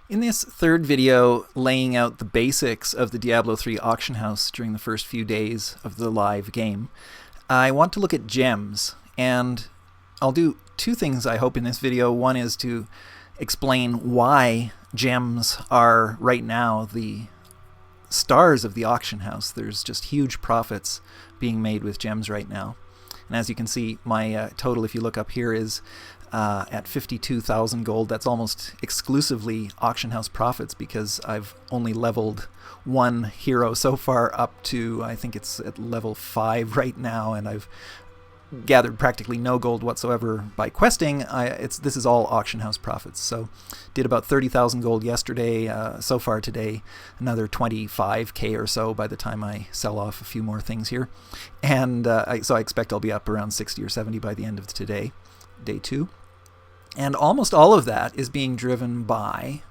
In this third video laying out the basics of the Diablo 3 auction house during the first few days of the live game, I want to look at gems, and I'll do two things I hope in this video. One is to explain why gems are right now the stars of the auction house. There's just huge profits being made with gems right now. And as you can see, my total, if you look up here, is at 52,000 gold. That's almost exclusively auction house profits because I've only leveled one hero so far up to, I think it's at level 5 right now, and I've gathered practically no gold whatsoever by questing. This is all auction house profits. So did about 30,000 gold yesterday. So far today, another 25k or so by the time I sell off a few more things here. And so I expect I'll be up around 60 or 70 by the end of today, day 2. And almost all of that is being driven by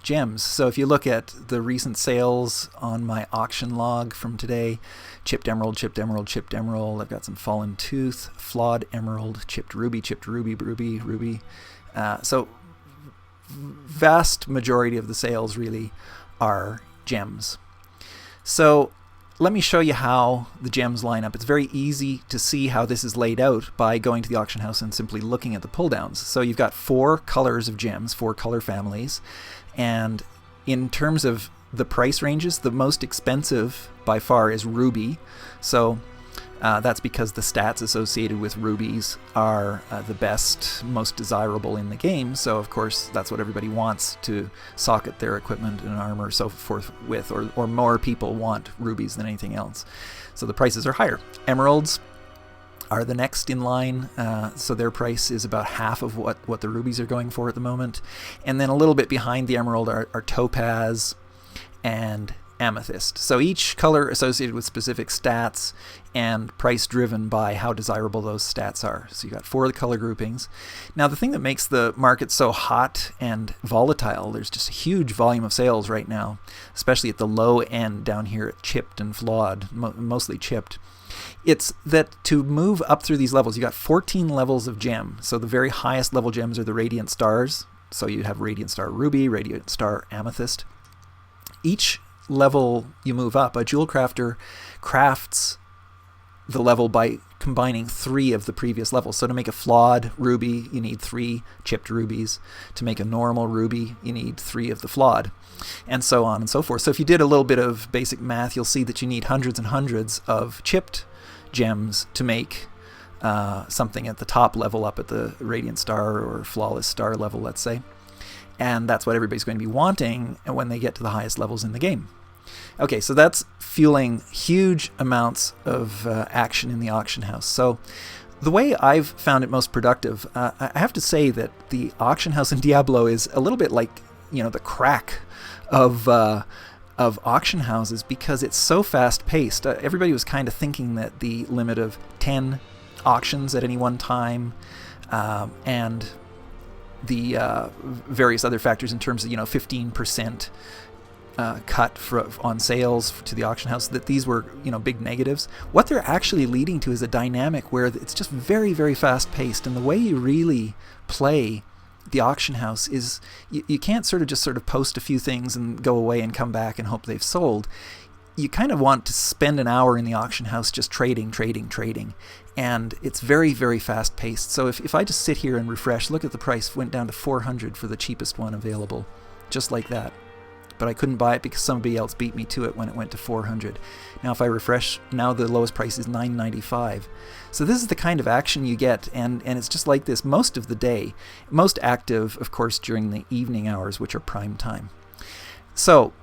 gems. So if you look at the recent sales on my auction log from today, chipped emerald, chipped emerald, chipped emerald. I've got some fallen tooth, flawed emerald, chipped ruby, ruby. So vast majority of the sales really are gems. So let me show you how the gems line up. It's very easy to see how this is laid out by going to the auction house and simply looking at the pull downs. So you've got 4 colors of gems, 4 color families, and in terms of the price ranges, the most expensive by far is ruby. So that's because the stats associated with rubies are the best, most desirable in the game. So of course that's what everybody wants to socket their equipment and armor so forth with, or more people want rubies than anything else. So the prices are higher. Emeralds are the next in line, so their price is about half of what the rubies are going for at the moment. And then a little bit behind the emerald are topaz and amethyst. So each color associated with specific stats and price driven by how desirable those stats are. So you got 4 color groupings. Now the thing that makes the market so hot and volatile, there's just a huge volume of sales right now, especially at the low end down here at chipped and flawed, mostly chipped. It's that to move up through these levels, you got 14 levels of gem. So the very highest level gems are the radiant stars. So you have radiant star ruby, radiant star amethyst. Each level you move up, a jewel crafter crafts the level by combining 3 of the previous levels. So to make a flawed ruby, you need 3 chipped rubies. To make a normal ruby, you need 3 of the flawed, and so on and so forth. So if you did a little bit of basic math, you'll see that you need hundreds and hundreds of chipped gems to make something at the top level up at the radiant star or flawless star level, let's say. And that's what everybody's going to be wanting when they get to the highest levels in the game. Okay, so that's fueling huge amounts of action in the auction house. So the way I've found it most productive, I have to say that the auction house in Diablo is a little bit like, the crack of auction houses because it's so fast-paced. Everybody was kind of thinking that the limit of 10 auctions at any one time and the various other factors in terms of 15% cut on sales to the auction house, that these were big negatives. What they're actually leading to is a dynamic where it's just very, very fast paced, and the way you really play the auction house is you can't just post a few things and go away and come back and hope they've sold. You kind of want to spend an hour in the auction house just trading, and it's very, very fast paced. So if I just sit here and refresh, look at the price, went down to 400 for the cheapest one available, just like that. But I couldn't buy it because somebody else beat me to it when it went to 400. Now if I refresh, now the lowest price is 995. So this is the kind of action you get, and it's just like this most of the day. Most active, of course, during the evening hours, which are prime time. So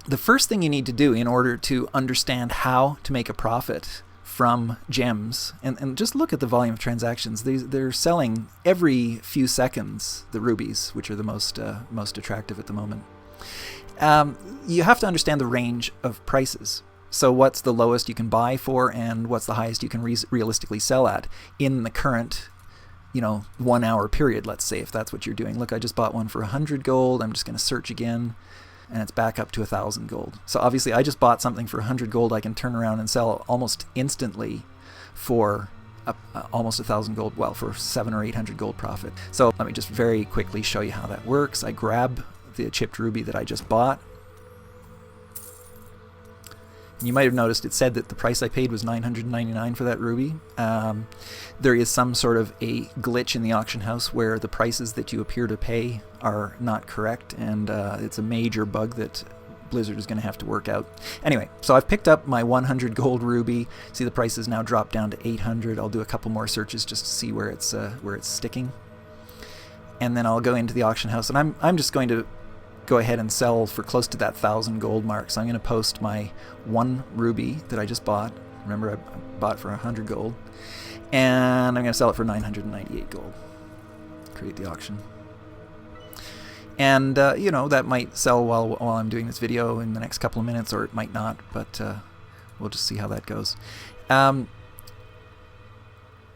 the first thing you need to do in order to understand how to make a profit from gems, and just look at the volume of transactions. They're selling every few seconds the rubies, which are the most attractive at the moment. You have to understand the range of prices. So what's the lowest you can buy for, and what's the highest you can realistically sell at in the current 1 hour period, let's say, if that's what you're doing. Look, I just bought one for 100 gold. I'm just going to search again, and it's back up to 1,000 gold. So obviously I just bought something for 100 gold. I can turn around and sell almost instantly for almost 1,000 gold, well, for 700 or 800 gold profit. So let me just very quickly show you how that works. I grab the chipped ruby that I just bought. You might have noticed it said that the price I paid was $999 for that ruby. There is some sort of a glitch in the auction house where the prices that you appear to pay are not correct, and it's a major bug that Blizzard is going to have to work out. Anyway, so I've picked up my 100 gold ruby. See, the price has now dropped down to 800. I'll do a couple more searches just to see where it's sticking, and then I'll go into the auction house, and I'm just going to go ahead and sell for close to that 1,000 gold mark. So I'm going to post my 1 ruby that I just bought. Remember, I bought for 100 gold, and I'm going to sell it for 998 gold. Create the auction. And, you know, that might sell while I'm doing this video in the next couple of minutes, or it might not, but we'll just see how that goes.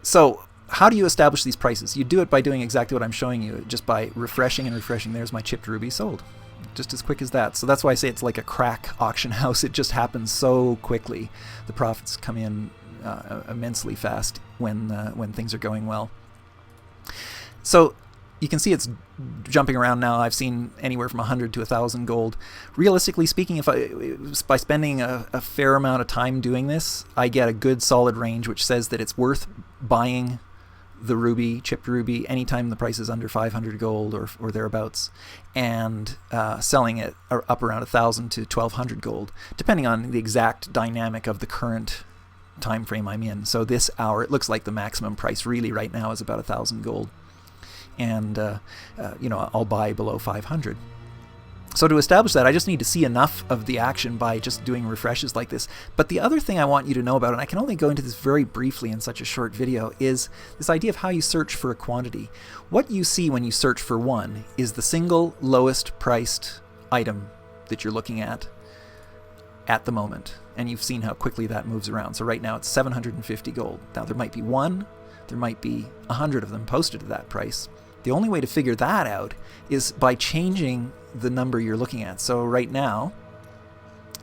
So how do you establish these prices? You do it by doing exactly what I'm showing you, just by refreshing and refreshing. There's my chipped ruby sold. Just as quick as that. So that's why I say it's like a crack auction house. It just happens so quickly. The profits come in immensely fast when things are going well. So you can see it's jumping around now. I've seen anywhere from 100 to 1,000 gold. Realistically speaking, by spending a fair amount of time doing this, I get a good solid range which says that it's worth buying the ruby, chipped ruby, anytime the price is under 500 gold or thereabouts, and selling it up around 1,000 to 1,200 gold, depending on the exact dynamic of the current time frame I'm in. So this hour, it looks like the maximum price really right now is about 1,000 gold, and you know, I'll buy below 500. So to establish that, I just need to see enough of the action by just doing refreshes like this. But the other thing I want you to know about, and I can only go into this very briefly in such a short video, is this idea of how you search for a quantity. What you see when you search for one is the single lowest priced item that you're looking at the moment. And you've seen how quickly that moves around. So right now it's 750 gold. Now there might be one, there might be 100 of them posted at that price. The only way to figure that out is by changing the number you're looking at. So right now,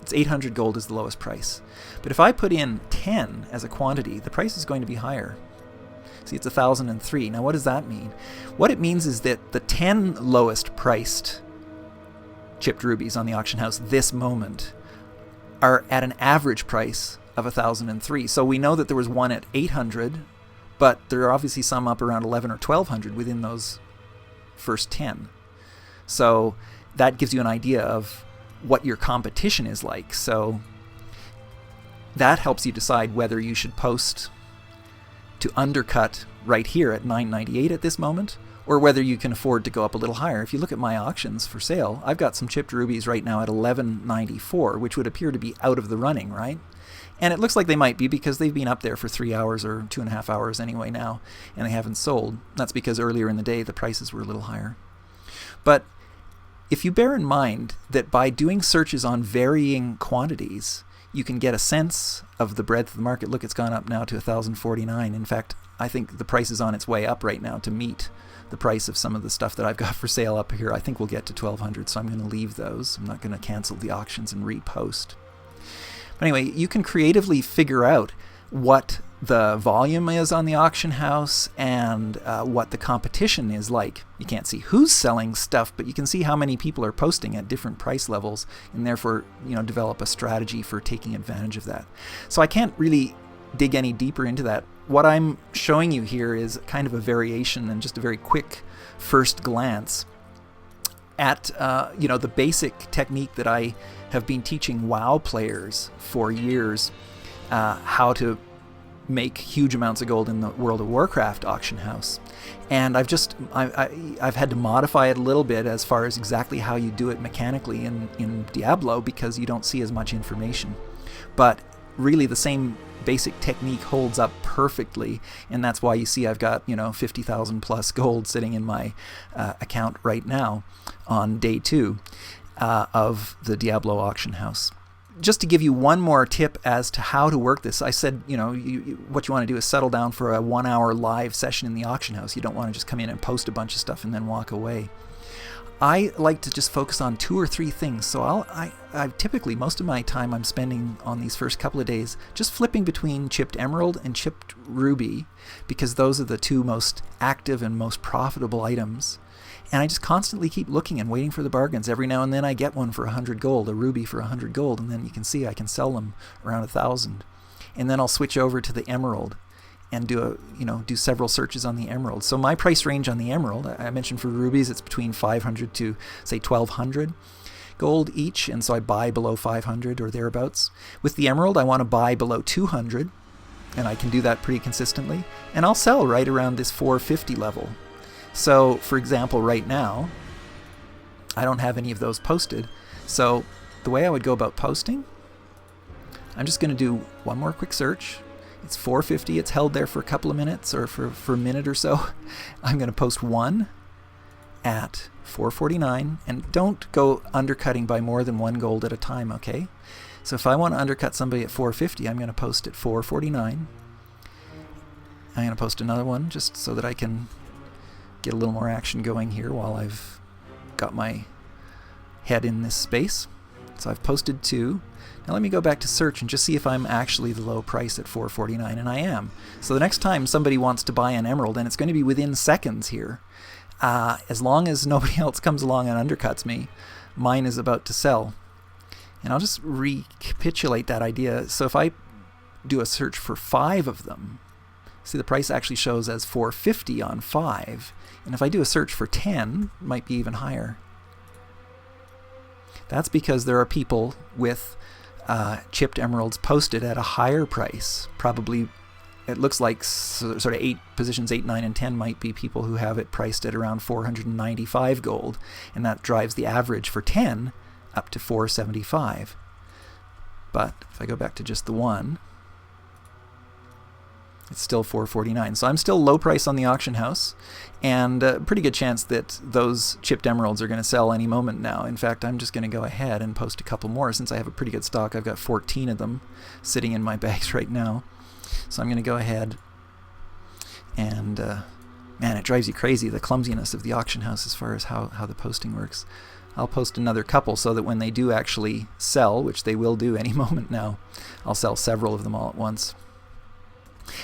it's 800 gold is the lowest price. But if I put in 10 as a quantity, the price is going to be higher. See, it's 1,003. Now what does that mean? What it means is that the 10 lowest priced chipped rubies on the auction house this moment are at an average price of 1,003. So we know that there was one at 800, but there are obviously some up around 11 or 1,200 within those first 10. So that gives you an idea of what your competition is like. So that helps you decide whether you should post to undercut right here at 998 at this moment, or whether you can afford to go up a little higher. If you look at my auctions for sale, I've got some chipped rubies right now at 1194, which would appear to be out of the running, right? And it looks like they might be because they've been up there for 3 hours or 2.5 hours anyway now, and they haven't sold. That's because earlier in the day the prices were a little higher. But if you bear in mind that by doing searches on varying quantities, you can get a sense of the breadth of the market. Look, it's gone up now to 1,049. In fact, I think the price is on its way up right now to meet the price of some of the stuff that I've got for sale up here. I think we'll get to 1,200, so I'm going to leave those. I'm not going to cancel the auctions and repost. But anyway, you can creatively figure out what the volume is on the auction house and what the competition is like. You can't see who's selling stuff, but you can see how many people are posting at different price levels, and therefore, you know, develop a strategy for taking advantage of that. So I can't really dig any deeper into that. What I'm showing you here is kind of a variation and just a very quick first glance at you know, the basic technique that I have been teaching WoW players for years, how to make huge amounts of gold in the World of Warcraft auction house. And I've had to modify it a little bit as far as exactly how you do it mechanically in Diablo, because you don't see as much information. But really the same basic technique holds up perfectly, and that's why you see I've got, you know, 50,000 plus gold sitting in my account right now on day 2 of the Diablo auction house. Just to give you one more tip as to how to work this, I said, you know, what you want to do is settle down for a 1-hour live session in the auction house. You don't want to just come in and post a bunch of stuff and then walk away. I like to just focus on 2 or 3 things. So I typically, most of my time I'm spending on these first couple of days just flipping between chipped emerald and chipped ruby, because those are the 2 most active and most profitable items. And I just constantly keep looking and waiting for the bargains. Every now and then I get one for 100 gold, a ruby for 100 gold, and then you can see I can sell them around 1,000. And then I'll switch over to the emerald and do several searches on the emerald. So my price range on the emerald, I mentioned for rubies, it's between 500 to say 1,200 gold each, and so I buy below 500 or thereabouts. With the emerald, I want to buy below 200, and I can do that pretty consistently. And I'll sell right around this 450 level. So, for example, right now, I don't have any of those posted. So the way I would go about posting, I'm just going to do one more quick search. It's 450. It's held there for a couple of minutes or for a minute or so. I'm going to post one at 449. And don't go undercutting by more than 1 gold at a time, okay? So if I want to undercut somebody at 450, I'm going to post at 449. I'm going to post another one just so that I can get a little more action going here while I've got my head in this space. So I've posted 2. Now let me go back to search and just see if I'm actually the low price at 449, and I am. So the next time somebody wants to buy an emerald, and it's going to be within seconds here, as long as nobody else comes along and undercuts me, mine is about to sell. And I'll just recapitulate that idea. So if I do a search for 5 of them, see the price actually shows as 450 on 5. And if I do a search for 10, it might be even higher. That's because there are people with chipped emeralds posted at a higher price. Probably, it looks like sort of positions 8, 9, and 10 might be people who have it priced at around 495 gold. And that drives the average for 10 up to 475. But if I go back to just the 1, it's still 449. So I'm still low price on the auction house, and a pretty good chance that those chipped emeralds are going to sell any moment now. In fact, I'm just going to go ahead and post a couple more since I have a pretty good stock. I've got 14 of them sitting in my bags right now. So I'm going to go ahead and, man, it drives you crazy, the clumsiness of the auction house as far as how the posting works. I'll post another couple so that when they do actually sell, which they will do any moment now, I'll sell several of them all at once.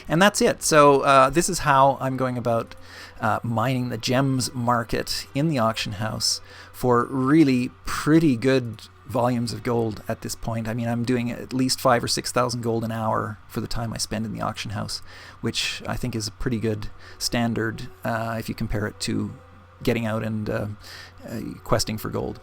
And that's it. So this is how I'm going about mining the gems market in the auction house for really pretty good volumes of gold at this point. I mean, I'm doing at least 5,000 or 6,000 gold an hour for the time I spend in the auction house, which I think is a pretty good standard if you compare it to getting out and questing for gold.